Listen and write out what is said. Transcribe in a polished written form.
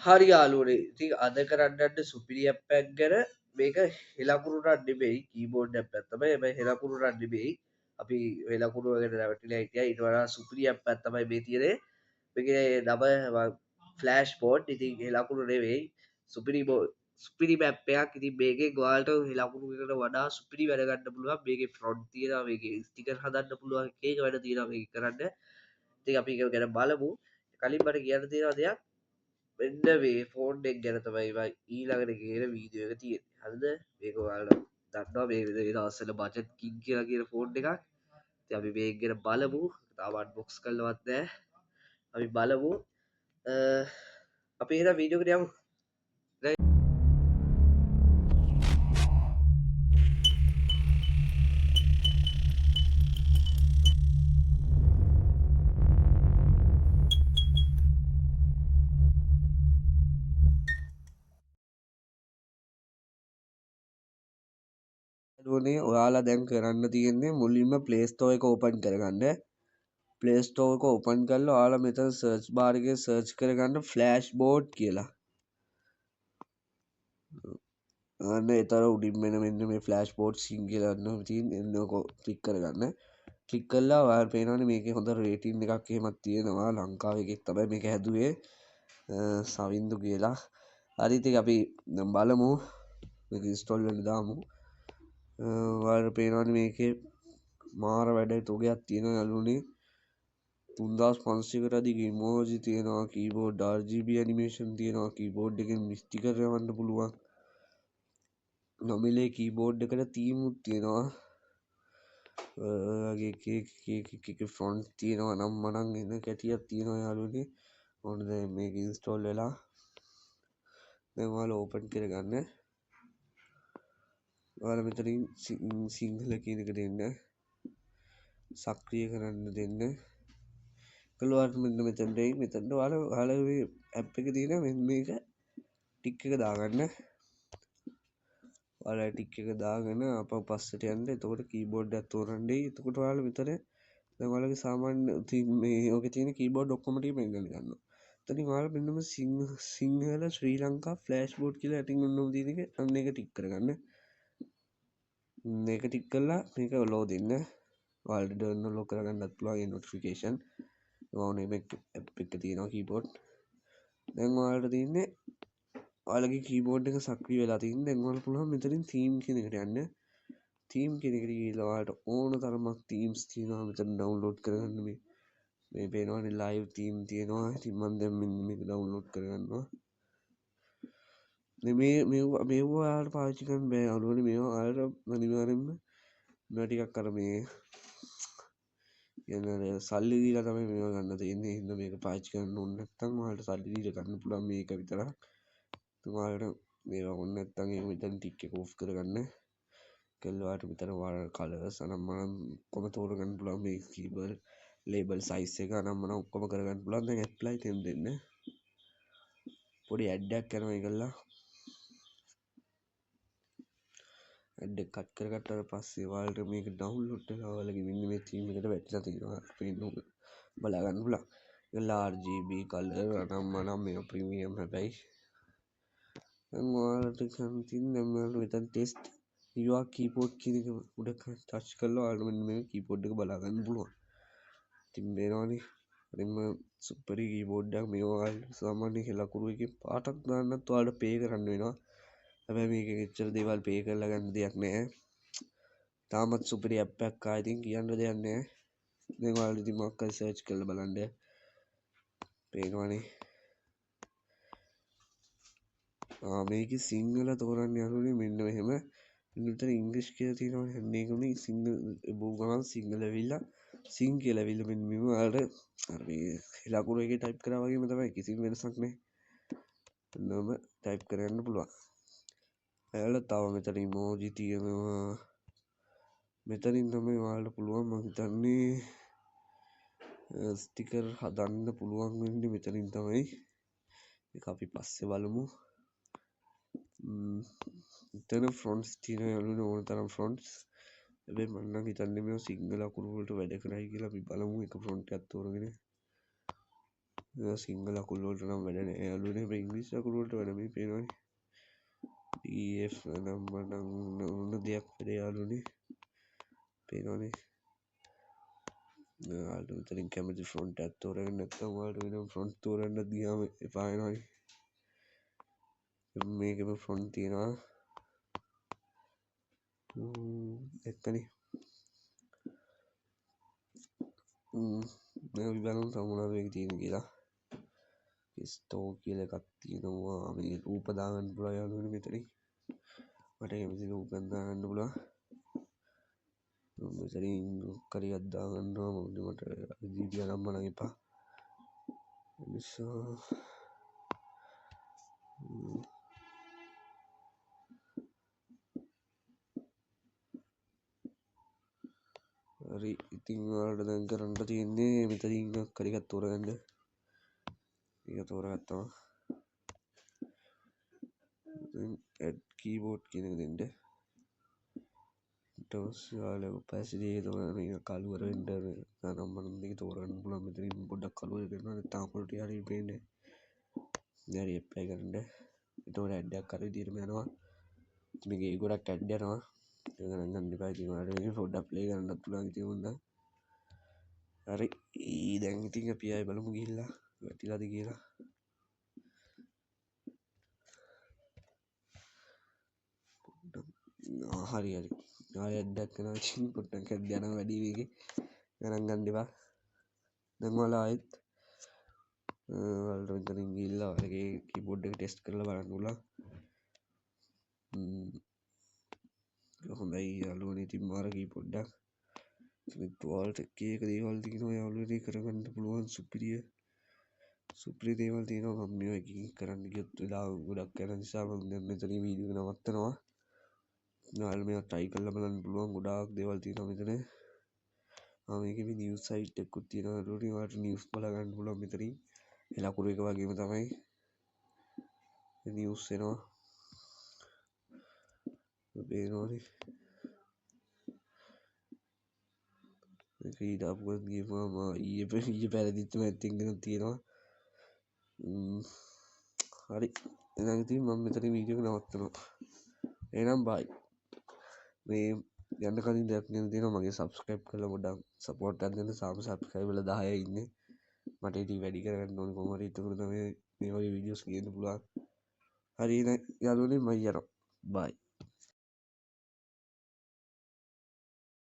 හරි යාළුවනේ. ඉතින් අද කරන්න යන්නේ සුපිරි ඇප් එකක් ගැන. මේක හෙලකුරු රන් නෙමෙයි කීබෝඩ් ඇප් එකක් තමයි. හැබැයි හෙලකුරු රන් නෙමෙයි. අපි හෙලකුරු ගැන රැවටිලා හිටියා. ඊට වඩා සුපිරි ඇප් එකක් තමයි මේ තියෙන්නේ. මේකේ නම ෆ්ලෑෂ් බෝඩ්. ඉතින් හෙලකුරු නෙමෙයි. සුපිරි සුපිරි මැප් එකක්. ඉතින් මේකෙන් ඔයාලට හෙලකුරු එකට වඩා සුපිරි වැඩ ගන්න පුළුවන්. මේකේ ෆ්‍රොන්ට් තියෙනවා. මේකේ ස්ටිකර් හදන්න පුළුවන්. එක එක වැඩ තියෙනවා මේක කරන්න. ඉතින් අපි ඒක ගැන බලමු. කලින් මට කියන්න තියෙනවා දෙයක්. මෙන්න මේ ෆෝන් එක ගැන තමයි මම ඊළඟට කියන වීඩියෝ එක තියෙන්නේ. හරිද? මේක ඔයාලා දන්නවා මේ දවස්වල බජට් කිං කියලා කියන ෆෝන් එකක්. ඉතින් අපි මේක ගැන බලමු. තාම අන්බොක්ස් කරලවත් නැහැ. අපි බලමු. අපි එහෙනම් වීඩියෝ එකට යමු. නේ ඔයාලා දැන් කරන්න තියෙන්නේ මුලින්ම Play Store එක ඕපන් කරගන්න. Play Store එක ඕපන් කරලා ඔයාලා මෙතන search bar එකේ search කරගන්න Flashboard කියලා. අන්න ඒතර උඩින් මෙන්න මේ Flashboard සිං කියලා ගන්න තියෙන එන්නක ක්ලික් කරගන්න. ක්ලික් කළා ඔයාලට පේනවනේ මේකේ හොඳ රේටින් එකක් එහෙමත් තියෙනවා. ලංකාවේ එකෙක් තමයි මේක හැදුවේ. සවින්දු කියලා. හරි ඉතින් අපි දැන් බලමු. මේක ඉන්ස්ටෝල් වෙන්න දාමු. ඔයාලට පේනවනේ මේකේ මාර වැඩ තෝගයක් තියෙනවා යාළුවනේ. 3500කට අධික ඉමෝජි තියෙනවා, කීබෝඩ් RGB ඇනිමේෂන් තියෙනවා, කීබෝඩ් එකෙන් ස්ටිකර් යවන්න පුළුවන්. නොමිලේ කීබෝඩ් එකට තීමුත් තියෙනවා. වගේ ෆොන්ට් තියෙනවා නම් මනං එන කැටියක් තියෙනවා යාළුවනේ. ඕන දැන් මේක ඉන්ස්ටෝල් වෙලා දැන් ඔයාලා ඕපන් කරගන්න. ඔයාලා මෙතනින් සිංහල කියන එක දෙන්න. සක්‍රිය කරන්න දෙන්න. කළාට මෙන්න මෙතනට එයි. මෙතනට ඔයාලා මේ ඇප් එකේ තියෙන මෙන්න මේක ටික් එක දාගන්න. ඔයාලා ටික් එක දාගෙන අපව පස්සට යන්න. එතකොට කීබෝඩ් එකක් තෝරන්න එයි. එතකොට ඔයාලා මෙතන දැන් ඔයාලගේ සාමාන්‍ය මේ ඔකේ තියෙන කීබෝඩ් ඔක්කොම ටික මෙන්න ගන්නවා. එතනින් ඔයාලා මෙන්නම සිංහල ශ්‍රී ලංකා ෆ්ලෑෂ් බෝඩ් කියලා ඇටින් ඔන්නම තියෙන එක අන්න ඒක ටික් කරගන්න. මේක ටික් කරලා මේක ලෝ දෙන්න. ඔයාලට ඩවුන්ලෝඩ් කරගන්නත් පුළුවන් ඒ නොටිෆිකේෂන්. ඕනේ මේ ඇප් එක තියෙනවා කීබෝඩ්. දැන් ඔයාලට තියෙන්නේ ඔයාලගේ කීබෝඩ් එක සක්‍රිය වෙලා තියෙන. දැන් ඔයාලට පුළුවන් මෙතනින් තීම් කියන එකට යන්න. තීම් කියන එකට ගිහලා ඔයාලට ඕන තරමක් තීම්ස් තියෙනවා මෙතන ඩවුන්ලෝඩ් කරගන්න. මේ පේනවනේ ලයිව් තීම් තියෙනවා. ඉතින් මම දැන් මෙන්න මේක ඩවුන්ලෝඩ් කරගන්නවා. මේ ඔයාලට පාවිච්චි කරන්න බෑ යාළුවනේ. මේවා ඔයාලට අනිවාර්යෙන්ම මේවා ටිකක් අර මේ කියන්නේ සල්ලි දීලා තමයි මේවා ගන්න තියෙන්නේ. හින්දා මේක පාවිච්චි කරන්න ඕනේ නැත්නම් ඔයාලට සල්ලි දීලා ගන්න පුළුවන් මේක විතරක්. ඔයාලට මේවා ඕනේ නැත්නම් ඒක මෙතන ටික් එක ඕෆ් කරගන්න. කළාට මෙතන ඔයාලට කලර්ස් අනම්මනම් ඔක්කොම තෝරගන්න පුළුවන්. මේ කීබෝඩ් ලේබල් සයිස් එක අනම්මනම් ඔක්කොම කරගන්න පුළුවන්. දැන් ඇප්ලයි තෙන් දෙන්න. පොඩි ඇඩ් එකක් යනවා ඒකලා. ඇඩ් එක කට් කරගත්තාට පස්සේ ඔයාලට මේක ඩවුන්ලෝඩ් කරලා ඔයාලගේ මෙන්න මේ තීම් එකට වැටිලා තියෙනවා. පේන්න බලා ගන්න පුළුවන්. ඒකලා RGB කලර් අනම්මනම් මේ ප්‍රීමියම් හැබැයි. දැන් ඔයාලට කරන්න තියෙන්නේ දැන් ඔයාලට මෙතන ටෙස්ට් your keyboard කියන එක උඩ ටච් කරලා ඔයාලට මෙන්න මේ කීබෝඩ් එක බලා ගන්න පුළුවන්. ඉතින් මේනවනේ හරිම සුපරි කීබෝඩ් එකක්. මේ ඔයාලට සාමාන්‍ය හෙලකුරු එකේ පාටක් දාන්නත් ඔයාලට පේ කරන්න වෙනවා. හැබැයි මේක එච්චර දේවල් පේ කරලා ගන්න දෙයක් නැහැ. තාමත් සුපිරි ඇප් එකක් ආයි ඉතින් කියන්න දෙයක් නැහැ. දැන් ඔයාලා ඉතින් මොකක් හරි සර්ච් කරලා බලන්න. පේනවනේ. මේක සිංහල තෝරන්න යනුනේ මෙන්න මෙහෙම. මෙතන ඉංග්‍රීසි කියලා තියෙනවනේ. අන්න ඒකනේ සිංහල බෝගමන් සිංහල ඇවිල්ලා සිං කියලා ඇවිල්ලා මෙන්න මෙහෙම ඔයාලට අර මේ ලකුණු එකේ ටයිප් කරා වගේම තමයි. කිසිම වෙනසක් නැහැ. නම ටයිප් කරගන්න පුළුවන්. ඔයාලා තව මෙතන ඉමෝජි තියෙනවා. මෙතනින් තමයි ඔයාලට පුළුවන් මම හිතන්නේ ස්ටිකර් හදන්න පුළුවන් වෙන්නේ මෙතනින් තමයි. ඒක අපි පස්සේ බලමු. මෙතන ෆොන්ට්ස් තියෙනවා යාළුවනේ ඕන තරම් ෆොන්ට්ස්. හැබැයි මම නම් හිතන්නේ මේ සිංහල අකුරු වලට වැඩ කරයි කියලා. අපි බලමු එක ෆොන්ට් එකක් තෝරගෙන. සිංහල අකුල් වලට නම් වැඩ නැහැ යාළුවනේ මේ ඉංග්‍රීසි අකුල් වලට වැඩ මේ පේනවනේ DF නම් මනම් ඕන දෙයක් වැඩ යාළුවනේ පේනවනේ ඔයාලට මෙතනින් කැමති ෆොන්ට් එකක් තෝරගන්න නැත්නම් ඔයාලට වෙනම ෆොන්ට් තෝරන්න ගියාම එපා වෙනවනේ මේකෙම ෆොන්ට් තියෙනවා එක්කනේ මේ අපි බලමු සමුණාද මේක තියෙන කියලා ස්ටෝ කියලා එකක් තියෙනවා මේ රූප දාගන්න පුළුවන් යාළුවනේ මෙතනින් මට කැමති රූපයක් දාගන්න පුළුවන් මෙතනින් කරියක් දාගන්නවා මොකද මට ජීවිතය නම් මනම් එපා නිසා හරි ඉතින් ඔයාලට දැන් කරන්න තියෙන්නේ මෙතනින් කරියක් තෝරගන්න ඒක තෝරගත්තා දැන් ඇඩ් කීබෝඩ් කියන එක දෙන්න ඊට පස්සේ ඔයාලා ඔපැසිටි එක තෝරන්න මේක කළුවර වෙන්න නම් මනම් මේක තෝරගන්න පුළුවන් මෙතනින් පොඩ්ඩක් කළුවර කරනවා නැත්නම් අපිට හරියට පේන්නේ නැහැ හරි ඇප්ලයි කරන්න එතකොට ඇඩ් එකක් අර විදිහටම යනවා මේකේ ගොඩක් ඇඩ් යනවා ඒක ගණන් එපා ඉතින් ඔයාලට මේක පොඩ්ඩක් ප්ලේ කරන්නත් පුළුවන් ඉතින් උන්දා හරි දැන් ඉතින් අපි ආයෙ බලමු ගිහිල්ලා වැටිලාද කියලා හරි ආයෙ ඇඩ් එකක් කරනවා ඉතින් පොඩ්ඩක් ඇඩ් යනවා වැඩි මේකේ ගණන් ගන්න එපා දැන් ඔයාලා ආයෙත් ඔයාලට මෙතනින් ගිහිල්ලා ඔයාලගේ කීබෝඩ් එක ටෙස්ට් කරලා බලන්න පුළුවන් හොඳයි යාළුවනේ ඉතින් මාර කීබෝඩ්ඩක් ඔයාලට එක දේවල් තියෙනවා යාළුවනේ කරගන්න පුළුවන් සුපිරි දේවල් තියෙනවා මම මේවා එකකින් කරන්න ගියොත් වෙලාව ගොඩක් යන නිසා මම දැන් මෙතනින් වීඩියෝ එක නවත්තනවා ඔයාලා මේවා try කරලා බලන්න පුළුවන් ගොඩාක් දේවල් තියෙනවා මෙතන මේකේ නිවුස් සයිට් එකකුත් තියෙනවා යාළුවනේ ඔයාලට නිවුස් බලා ගන්න පුළුවන් මෙතනින් එලකුරු එක වගේම තමයි නිවුස් එනවා පේනවනේ මේක ඊට අපුවත් ගියපුවාම ඊයේ පැරදිච්ච මැච් එකක් තියෙනවා හරි එහෙනම් ඉතින් මම මෙතනින් වීඩියෝ එක නවත්තනවා එහෙනම් බයි මේ යන්න කලින් දෙයක් කියන්න තියෙනවා මගේ subscribe කරලා පොඩ්ඩක් support එකක් දෙන්න සාම subscribe වෙලා 10යි ඉන්නේ මට ඉතින් වැඩි කරගන්න ඕනේ කොහොම හරි එතකොට තමයි මේ වගේ වීඩියෝස් ගේන්න පුළුවන් හරි යාළුවනේ මම යනවා බයි